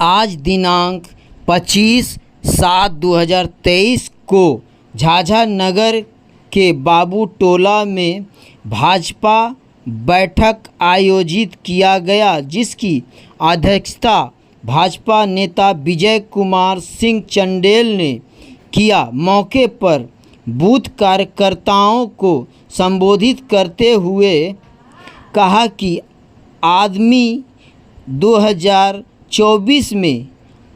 आज दिनांक 25/7/2023 को झाझा नगर के बाबू टोला में भाजपा बैठक आयोजित किया गया, जिसकी अध्यक्षता भाजपा नेता विजय कुमार सिंह चंडेल ने किया। मौके पर बूथ कार्यकर्ताओं को संबोधित करते हुए कहा कि आगामी 2024 में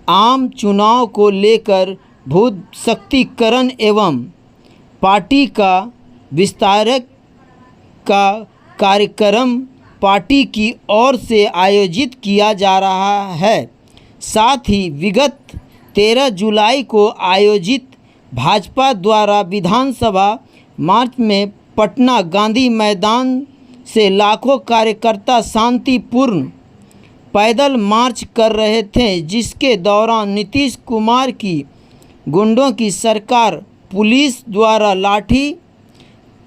आम चुनाव को लेकर बूथ सशक्तिकरण एवं पार्टी का विस्तार का कार्यक्रम पार्टी की ओर से आयोजित किया जा रहा है। साथ ही विगत 13 जुलाई को आयोजित भाजपा द्वारा विधानसभा मार्च में पटना गांधी मैदान से लाखों कार्यकर्ता शांतिपूर्ण पैदल मार्च कर रहे थे, जिसके दौरान नीतीश कुमार की गुंडों की सरकार पुलिस द्वारा लाठी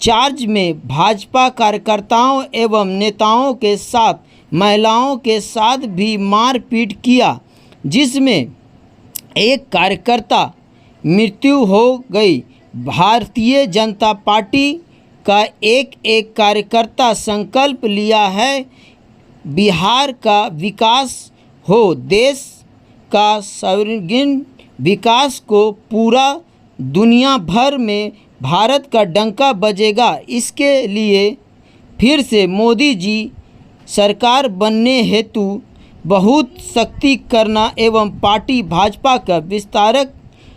चार्ज में भाजपा कार्यकर्ताओं एवं नेताओं के साथ महिलाओं के साथ भी मारपीट किया, जिसमें एक कार्यकर्ता मृत्यु हो गई। भारतीय जनता पार्टी का एक कार्यकर्ता संकल्प लिया है, बिहार का विकास हो, देश का सर्वांगीण विकास को पूरा दुनिया भर में भारत का डंका बजेगा। इसके लिए फिर से मोदी जी सरकार बनने हेतु बहुत सख्ती करना एवं पार्टी भाजपा का विस्तार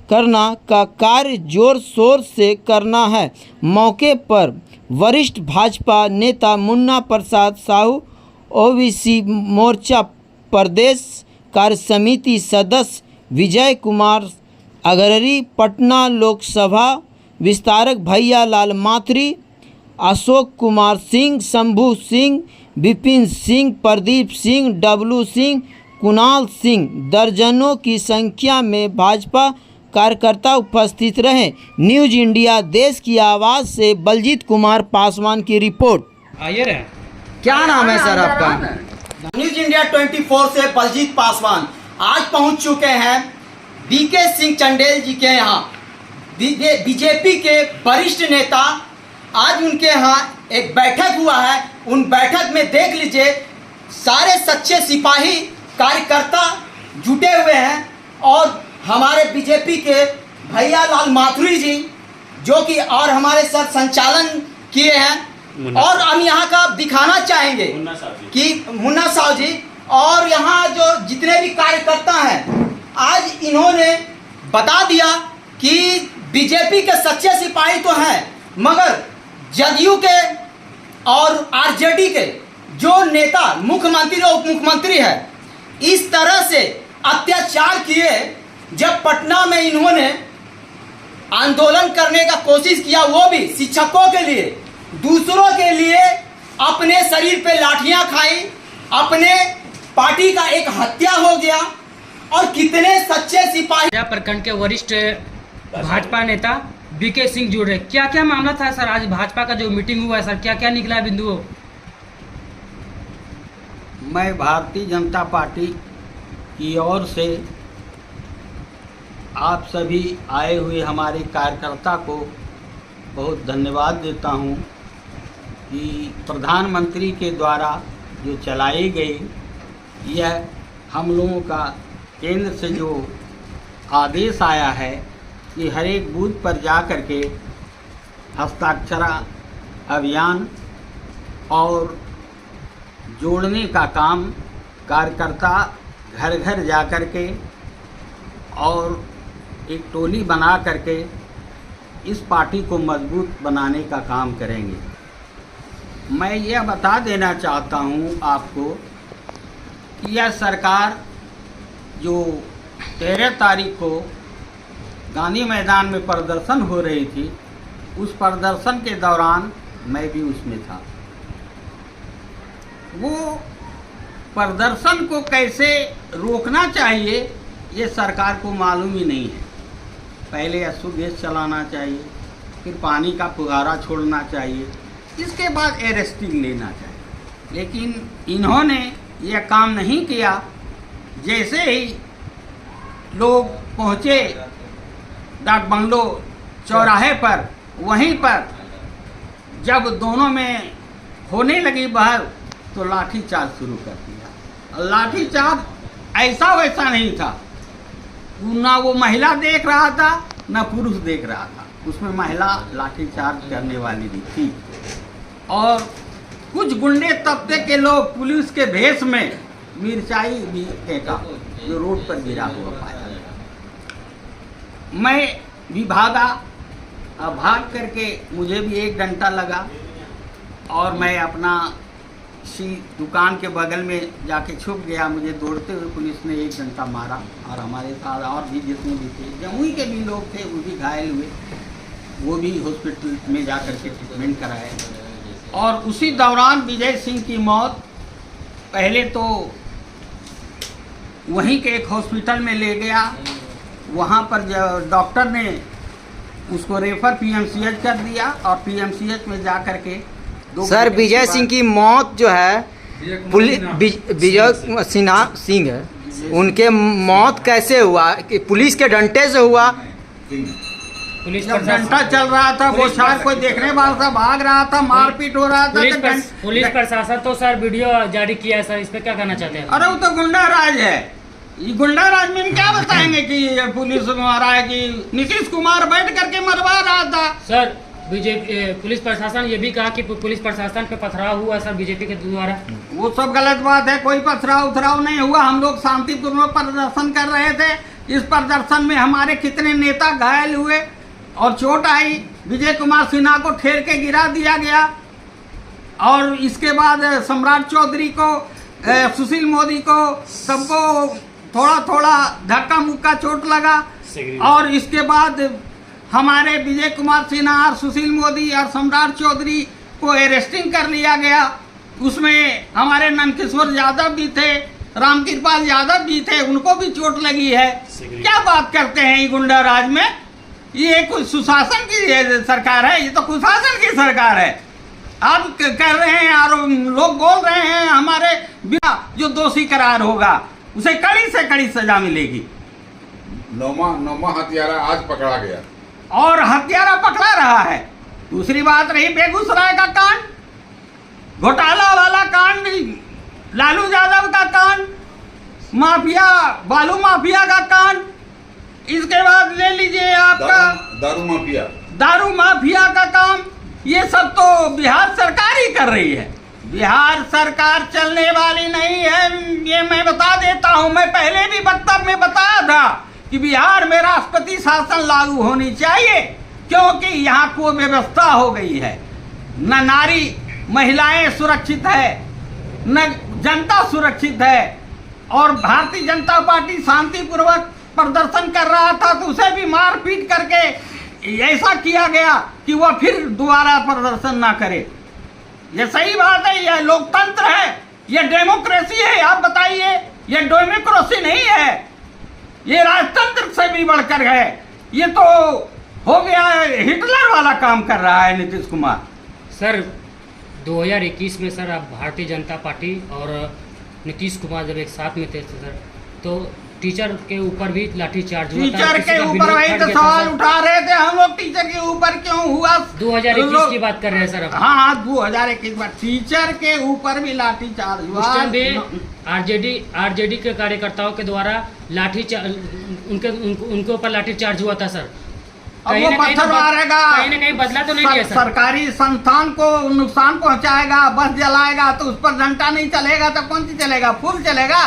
करना का कार्य जोर शोर से करना है। मौके पर वरिष्ठ भाजपा नेता मुन्ना प्रसाद साहू, ओबीसी मोर्चा प्रदेश कार्य समिति सदस्य विजय कुमार अग्रणी, पटना लोकसभा विस्तारक भैया लाल माथुरी, अशोक कुमार सिंह, शंभू सिंह, विपिन सिंह, प्रदीप सिंह, डब्लू सिंह, कुणाल सिंह, दर्जनों की संख्या में भाजपा कार्यकर्ता उपस्थित रहे। न्यूज इंडिया देश की आवाज़ से बलजीत कुमार पासवान की रिपोर्ट। आइए क्या नाम है सर आपका? न्यूज इंडिया 24 से बलजीत पासवान आज पहुंच चुके हैं बीके सिंह चंडेल जी के यहाँ। बीजेपी के वरिष्ठ नेता, आज उनके यहाँ एक बैठक हुआ है। उन बैठक में देख लीजिए सारे सच्चे सिपाही कार्यकर्ता जुटे हुए हैं और हमारे बीजेपी के भैया लाल माथुरी जी जो कि और हमारे सर संचालन किए हैं, और हम यहाँ का दिखाना चाहेंगे कि मुन्ना साहब जी और यहाँ जो जितने भी कार्यकर्ता हैं, आज इन्होंने बता दिया कि बीजेपी के सच्चे सिपाही तो हैं, मगर जदयू के और आरजेडी के जो नेता मुख्यमंत्री और उप मुख्यमंत्री है, इस तरह से अत्याचार किए। जब पटना में इन्होंने आंदोलन करने का कोशिश किया, वो भी शिक्षकों के लिए, दूसरों के लिए अपने शरीर पे लाठियां खाई, अपने पार्टी का एक हत्या हो गया। और कितने सच्चे सिपाही प्रखंड के वरिष्ठ भाजपा नेता बीके सिंह जुड़ रहे, क्या क्या मामला था सर? आज भाजपा का जो मीटिंग हुआ है सर, क्या क्या निकला बिंदु? मैं भारतीय जनता पार्टी की ओर से आप सभी आए हुए हमारे कार्यकर्ता को बहुत धन्यवाद देता हूं कि प्रधानमंत्री के द्वारा जो चलाई गई, यह हम लोगों का केंद्र से जो आदेश आया है कि हर एक बूथ पर जा कर के हस्ताक्षर अभियान और जोड़ने का काम कार्यकर्ता घर घर जा कर के और एक टोली बना करके इस पार्टी को मजबूत बनाने का काम करेंगे। मैं यह बता देना चाहता हूं आपको कि यह सरकार जो 13 तारीख को गांधी मैदान में प्रदर्शन हो रही थी, उस प्रदर्शन के दौरान मैं भी उसमें था। वो प्रदर्शन को कैसे रोकना चाहिए ये सरकार को मालूम ही नहीं है। पहले अश्रु गैस चलाना चाहिए, फिर पानी का फुहारा छोड़ना चाहिए, इसके बाद अरेस्टिंग लेना चाहिए, लेकिन इन्होंने यह काम नहीं किया। जैसे ही लोग पहुँचे डाक बंगलो चौराहे पर, वहीं पर जब दोनों में होने लगी बहस तो लाठीचार्ज शुरू कर दिया। लाठीचार्ज ऐसा वैसा नहीं था, ना वो महिला देख रहा था ना पुरुष देख रहा था, उसमें महिला लाठीचार्ज करने वाली भी थी। और कुछ गुंडे तबके के लोग पुलिस के भेष में मिर्चाई भी फेंका जो रोड पर गिरा हुआ पाया। मैं भी भागा, भाग करके मुझे भी एक डंडा लगा और मैं अपना सी दुकान के बगल में जाके छुप गया। मुझे दौड़ते हुए पुलिस ने एक डंडा मारा और हमारे साथ और भी जितने भी थे, जमुई के भी लोग थे, वो भी घायल हुए, वो भी हॉस्पिटल में जा कर के ट्रीटमेंट कराए। और उसी दौरान विजय सिंह की मौत पहले तो वहीं के एक हॉस्पिटल में ले गया, वहाँ पर डॉक्टर ने उसको रेफर पीएमसीएच कर दिया और पीएमसीएच में जा कर के सर विजय सिंह की मौत जो है विजय सिन्हा सिंह है, उनके मौत कैसे हुआ? कि पुलिस के डंडे से हुआ? पुलिस जब डंडा चल रहा था, वो शायद कोई देखने वाला था, भाग रहा था, मारपीट हो रहा था। पुलिस प्रशासन तो सर वीडियो जारी किया है सर, इस पे क्या कहना चाहते हैं? अरे वो तो गुंडा राज है, ये गुंडा राज में क्या बताएंगे कि पुलिस मारा है कि नीतीश कुमार बैठ करके मरवा रहा था। सर बीजेपी पुलिस प्रशासन ये भी कहा कि पुलिस प्रशासन पे पथराव हुआ सर बीजेपी के द्वारा। वो सब गलत बात है, कोई पथराव उथराव नहीं हुआ। हम लोग शांतिपूर्वक प्रदर्शन कर रहे थे। इस प्रदर्शन में हमारे कितने नेता घायल हुए और चोट आई। विजय कुमार सिन्हा को ठेर के गिरा दिया गया और इसके बाद सम्राट चौधरी को, सुशील मोदी को, सबको थोड़ा थोड़ा धक्का मुक्का चोट लगा। और इसके बाद हमारे विजय कुमार सिन्हा और सुशील मोदी और सम्राट चौधरी को अरेस्टिंग कर लिया गया। उसमें हमारे नंदकिशोर यादव भी थे, रामकृपाल यादव भी थे, उनको भी चोट लगी है। क्या बात करते हैं ये गुंडा राज में? ये कोई सुशासन की सरकार है? ये तो कुशासन की सरकार है। आप कर रहे हैं और लोग बोल रहे हैं हमारे बिना जो दोषी करार होगा उसे कड़ी से कड़ी सजा मिलेगी। नौमा हत्यारा आज पकड़ा गया और हत्यारा पकड़ा रहा है। दूसरी बात रही बेगूसराय का कांड, घोटाला वाला कांड, लालू यादव का कांड, माफिया बालू माफिया का कांड, इसके बाद ले लीजिए आपका दारू माफिया का काम। ये सब तो बिहार सरकार ही कर रही है। बिहार सरकार चलने वाली नहीं है, ये मैं बता देता हूं। मैं पहले भी वक्तव्य में बताया था कि बिहार में राष्ट्रपति शासन लागू होनी चाहिए, क्योंकि यहाँ को व्यवस्था हो गई है। न नारी महिलाएं सुरक्षित है, न जनता सुरक्षित है। और भारतीय जनता पार्टी शांतिपूर्वक प्रदर्शन कर रहा था तो उसे भी मार पीट करके ऐसा किया गया कि वह फिर दोबारा प्रदर्शन ना करे। यह सही बात है? यह लोकतंत्र है? यह डेमोक्रेसी है? आप बताइए। यह डेमोक्रेसी नहीं है, ये राजतंत्र से भी बढ़कर है। ये तो हो गया हिटलर वाला काम कर रहा है नीतीश कुमार। सर 2021 में सर आप भारतीय जनता पार्टी और नीतीश कुमार जब एक साथ में थे सर, तो टीचर के ऊपर भी लाठीचार्ज हुआ था। टीचर के ऊपर वही तो सवाल उठा रहे थे हम लोग, टीचर के ऊपर क्यों हुआ? 2021 की बात कर रहे हैं सर। हाँ 2021 बात, टीचर के ऊपर भी लाठीचार्ज हुआ। आरजेडी के कार्यकर्ताओं के द्वारा उनके ऊपर लाठीचार्ज हुआ था सर। अब वो पत्थर मारेगा, कहीं ना कहीं बदला तो नहीं दिया सर। सरकारी संस्थान को नुकसान पहुंचाएगा, बस जलाएगा तो उस पर घंटा नहीं चलेगा तो कौन सी चलेगा? फूल चलेगा।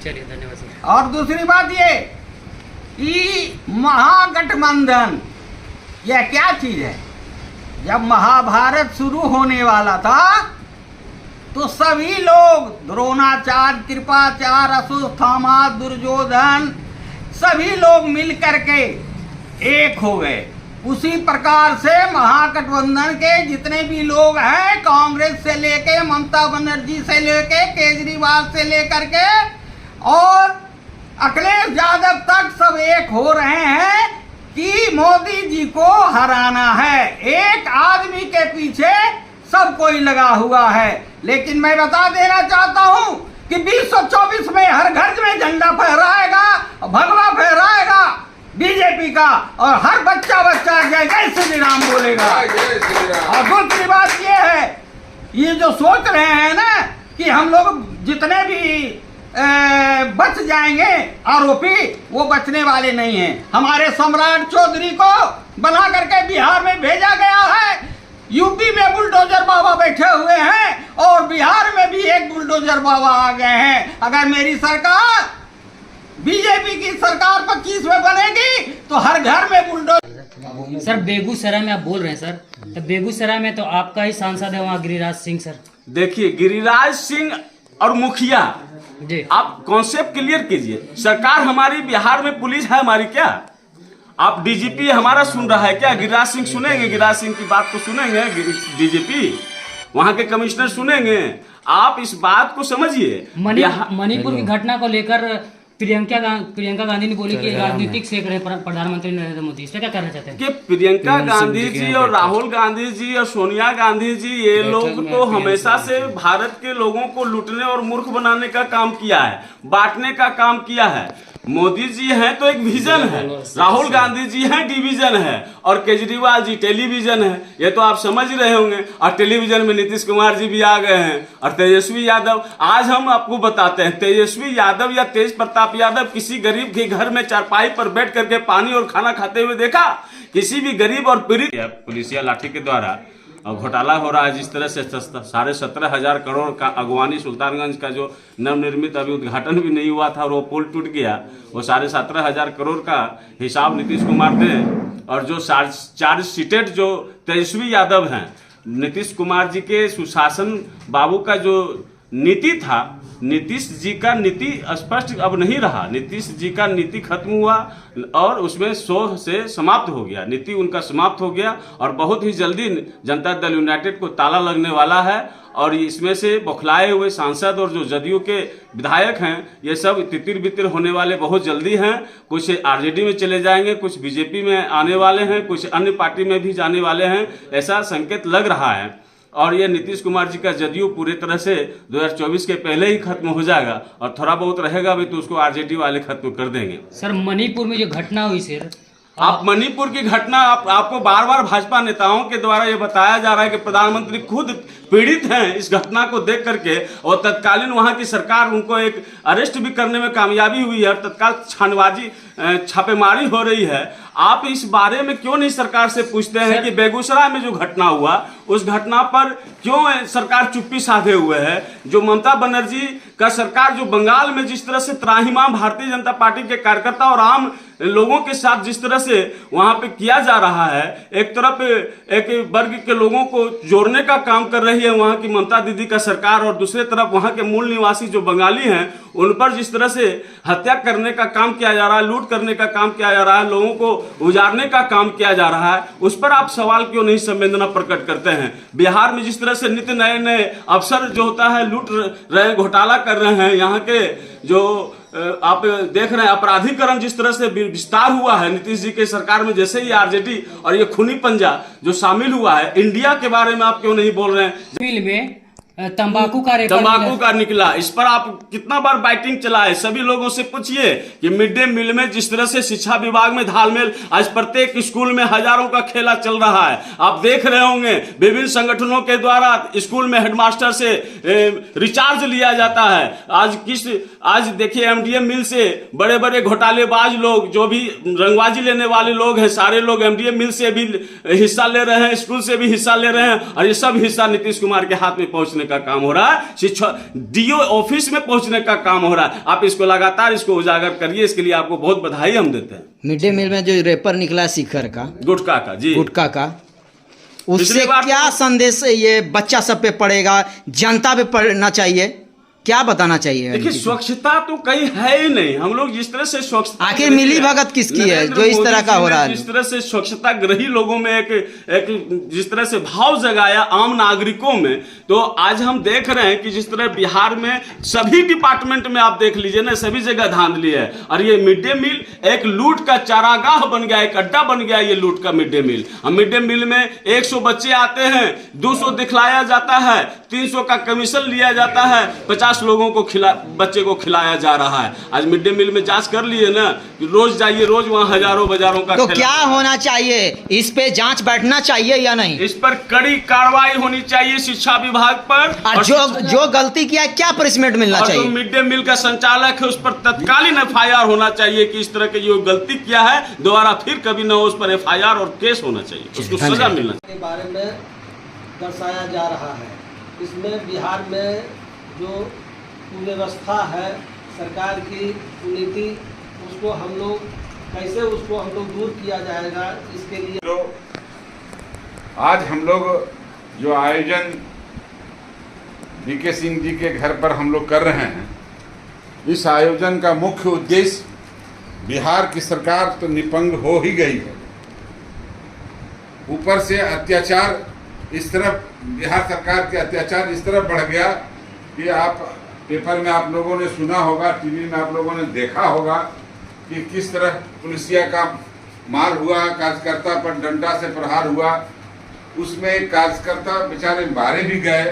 चलिए धन्यवाद सर। और दूसरी बात ये महागठबंधन यह क्या चीज है? जब महाभारत शुरू होने वाला था तो सभी लोग द्रोणाचार्य, कृपाचार्य, अश्वत्थामा, दुर्योधन सभी लोग मिल करके एक हो गए। उसी प्रकार से महागठबंधन के जितने भी लोग हैं, कांग्रेस से लेके ममता बनर्जी से लेके केजरीवाल से लेकर के और अखिलेश यादव तक सब एक हो रहे हैं कि मोदी जी को हराना है। एक आदमी के पीछे सब कोई लगा हुआ है। लेकिन मैं बता देना चाहता हूं कि 2024 में हर घर में झंडा फहराएगा, भगवा फहराएगा बीजेपी का, और हर बच्चा जय जय श्री राम बोलेगा। जय श्री राम। और दूसरी बात ये है, ये जो सोच रहे हैं ना कि हम लोग जितने भी बच जाएंगे आरोपी, वो बचने वाले नहीं हैं। हमारे सम्राट चौधरी को बना करके बिहार में भेजा गया है। यूपी में बुलडोजर बाबा बैठे हुए हैं और बिहार में भी एक बुलडोजर बाबा आ गए हैं। अगर मेरी सरकार, बीजेपी की सरकार 25 में बनेगी तो हर घर में बुलडोजर। सर बेगूसराय में आप बोल रहे हैं सर, तो बेगूसराय में तो आपका ही सांसद है वहाँ, गिरिराज सिंह सर। देखिए, गिरिराज सिंह और मुखिया, जी आप कॉन्सेप्ट क्लियर कीजिए। सरकार हमारी बिहार में पुलिस है हमारी क्या? आप डीजीपी हमारा सुन रहा है क्या? गिरिराज सिंह सुनेंगे? गिरिराज सिंह की बात को सुनेंगे डीजीपी? वहां के कमिश्नर सुनेंगे? आप इस बात को समझिए। मणिपुर की घटना को लेकर प्रियंका गांधी ने बोली कि राजनीतिक सेक रहे प्रधानमंत्री नरेंद्र मोदी, इस पे क्या कहना चाहते हैं? कि प्रियंका गांधी जी और राहुल गांधी जी और सोनिया गांधी जी, ये लोग तो हमेशा से भारत के लोगों को लूटने और मूर्ख बनाने का काम किया है, बांटने का काम किया है। मोदी जी हैं तो एक विजन है, राहुल गांधी जी हैं डिवीजन है, और केजरीवाल जी टेलीविजन है। ये तो आप समझ रहे होंगे। और टेलीविजन में नीतीश कुमार जी भी आ गए हैं, और तेजस्वी यादव। आज हम आपको बताते हैं, तेजस्वी यादव या तेज प्रताप यादव किसी गरीब के घर में चारपाई पर बैठ करके पानी और खाना खाते हुए देखा? किसी भी गरीब और पीड़ित पुलिसिया लाठी के द्वारा और घोटाला हो रहा है। जिस तरह से 17,500 करोड़ का अगवानी सुल्तानगंज का जो नवनिर्मित अभी उद्घाटन भी नहीं हुआ था और वो पुल टूट गया, वो 17,500 करोड़ का हिसाब नीतीश कुमार दें। और जो चार्जशीटेड जो तेजस्वी यादव हैं, नीतीश कुमार जी के सुशासन बाबू का जो नीति था, नीतीश जी का नीति स्पष्ट अब नहीं रहा। नीतीश जी का नीति खत्म हुआ और उसमें 100 से समाप्त हो गया, नीति उनका समाप्त हो गया। और बहुत ही जल्दी जनता दल यूनाइटेड को ताला लगने वाला है। और इसमें से बौखलाए हुए सांसद और जो जदयू के विधायक हैं, ये सब तितिर बितिर होने वाले बहुत जल्दी हैं। कुछ आरजेडी में चले जाएंगे, कुछ बीजेपी में आने वाले हैं, कुछ अन्य पार्टी में भी जाने वाले हैं, ऐसा संकेत लग रहा है। और ये नीतीश कुमार जी का जदयू पूरी तरह से 2024 के पहले ही खत्म हो जाएगा, और थोड़ा बहुत रहेगा भी तो उसको आरजेडी वाले खत्म कर देंगे। सर मणिपुर में जो घटना हुई सर, आप मणिपुर की घटना आपको बार बार भाजपा नेताओं के द्वारा ये बताया जा रहा है कि प्रधानमंत्री खुद पीड़ित हैं इस घटना को देख करके, और तत्कालीन वहां की सरकार उनको एक अरेस्ट भी करने में कामयाबी हुई है, तत्काल छापेमारी हो रही है। आप इस बारे में क्यों नहीं सरकार से पूछते हैं कि बेगूसराय में जो घटना हुआ उस घटना पर क्यों सरकार चुप्पी साधे हुए है? जो ममता बनर्जी का सरकार जो बंगाल में जिस तरह से त्राहिमाम भारतीय जनता पार्टी के कार्यकर्ता और आम लोगों के साथ जिस तरह से वहां पे किया जा रहा है, एक तरफ एक वर्ग के लोगों को जोड़ने का काम कर रही है वहां की ममता दीदी का सरकार, और दूसरे तरफ वहां के मूल निवासी जो बंगाली हैं उन पर जिस तरह से हत्या करने का काम किया जा रहा है, लूट करने का काम किया जा रहा है, लोगों को उजाड़ने का काम किया जा रहा है, उस पर आप सवाल क्यों नहीं संवेदना प्रकट करते हैं? बिहार में जिस तरह से नित्य नए नए अफसर जो होता है लूट रहे, घोटाला कर रहे हैं, यहाँ के जो आप देख रहे हैं अपराधीकरण जिस तरह से विस्तार हुआ है नीतीश जी के सरकार में, जैसे ही आरजेडी और ये खूनी पंजा जो शामिल हुआ है, इंडिया के बारे में आप क्यों नहीं बोल रहे हैं? बिल में तंबाकू का निकला, इस पर आप कितना बार बाइटिंग चलाए? सभी लोगों से पूछिए कि मिड डे मील में जिस तरह से शिक्षा विभाग में धालमेल, आज प्रत्येक स्कूल में हजारों का खेला चल रहा है। आप देख रहे होंगे विभिन्न संगठनों के द्वारा स्कूल में हेडमास्टर से रिचार्ज लिया जाता है। आज देखिए एमडीएम मिल से बड़े बड़े घोटालेबाज लोग, जो भी रंगबाजी लेने वाले लोग हैं, सारे लोग एमडीएम मिल से भी हिस्सा ले रहे हैं, स्कूल से भी हिस्सा ले रहे हैं, और ये सब हिस्सा नीतीश कुमार के हाथ में पहुंचने का काम हो रहा है, शिक्षा डीओ ऑफिस में पहुंचने का काम हो रहा है। आप इसको लगातार इसको उजागर करिए, इसके लिए आपको बहुत बधाई हम देते हैं। मिड डे मील में जो रेपर निकला शिखर का, गुटखा का, जी गुटखा का, उससे क्या संदेश ये बच्चा सब पे पड़ेगा, जनता पे पड़ना चाहिए, क्या बताना चाहिए? देखिए स्वच्छता तो कहीं है ही नहीं। हम लोग जिस तरह से स्वच्छता, आखिर मिली भगत किसकी है जो इस तरह का हो रहा है? जिस तरह से स्वच्छता ग्रही लोगों में एक जिस तरह से भाव जगाया आम नागरिकों में, तो आज हम देख रहे हैं कि जिस तरह बिहार में सभी डिपार्टमेंट में आप देख लीजिए ना, सभी जगह धांधली है। और ये मिड डे मील एक लूट का चारागाह बन गया, एक अड्डा बन गया ये लूट का मिड डे मील। हम मिड डे मील में 100 बच्चे आते हैं, 200 दिखलाया जाता है, 300 का कमीशन लिया जाता है, 50 50 लोगों को बच्चे को खिलाया जा रहा है। आज मिड डे मील में जांच कर लिए ना कि रोज जाइए, रोज वहाँ हजारों बाजारों का तो क्या होना चाहिए, इस पे जांच बैठना चाहिए या नहीं? इस पर कड़ी कार्रवाई होनी चाहिए शिक्षा विभाग पर, और जो गलती किया है क्या पनिशमेंट मिलना और चाहिए? जो मिड डे मील का संचालक है उस पर तत्कालीन FIR होना चाहिए कि इस तरह के जो गलती किया है दोबारा फिर कभी न उस पर FIR और केस होना चाहिए, उसको सजा मिलना चाहिए। के बारे में दर्शाया जा रहा है। इसमें बिहार में जो कुव्यवस्था है सरकार की कुनीति, उसको हम लोग कैसे दूर किया जाएगा, इसके लिए तो आज हम लोग जो आयोजन बीके सिंह जी के घर पर हम लोग कर रहे हैं, इस आयोजन का मुख्य उद्देश्य बिहार की सरकार तो निपंग हो ही गई है, ऊपर से अत्याचार इस तरफ, बिहार सरकार के अत्याचार इस तरफ बढ़ गया कि आप पेपर में आप लोगों ने सुना होगा, टीवी में आप लोगों ने देखा होगा कि किस तरह पुलिसिया का मार हुआ, कार्यकर्ता पर डंडा से प्रहार हुआ। उसमें एक कार्यकर्ता बेचारे मारे भी गए।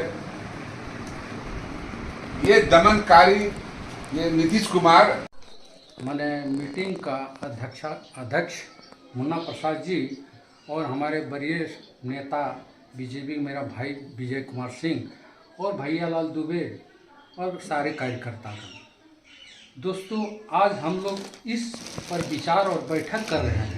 ये दमनकारी ये नीतीश कुमार मैंने मीटिंग का अध्यक्ष मुन्ना प्रसाद जी और हमारे वरिष्ठ नेता बीजेपी मेरा भाई विजय कुमार सिंह और भैया लाल दुबे और सारे कार्यकर्ता। दोस्तों, आज हम लोग इस पर विचार और बैठक कर रहे हैं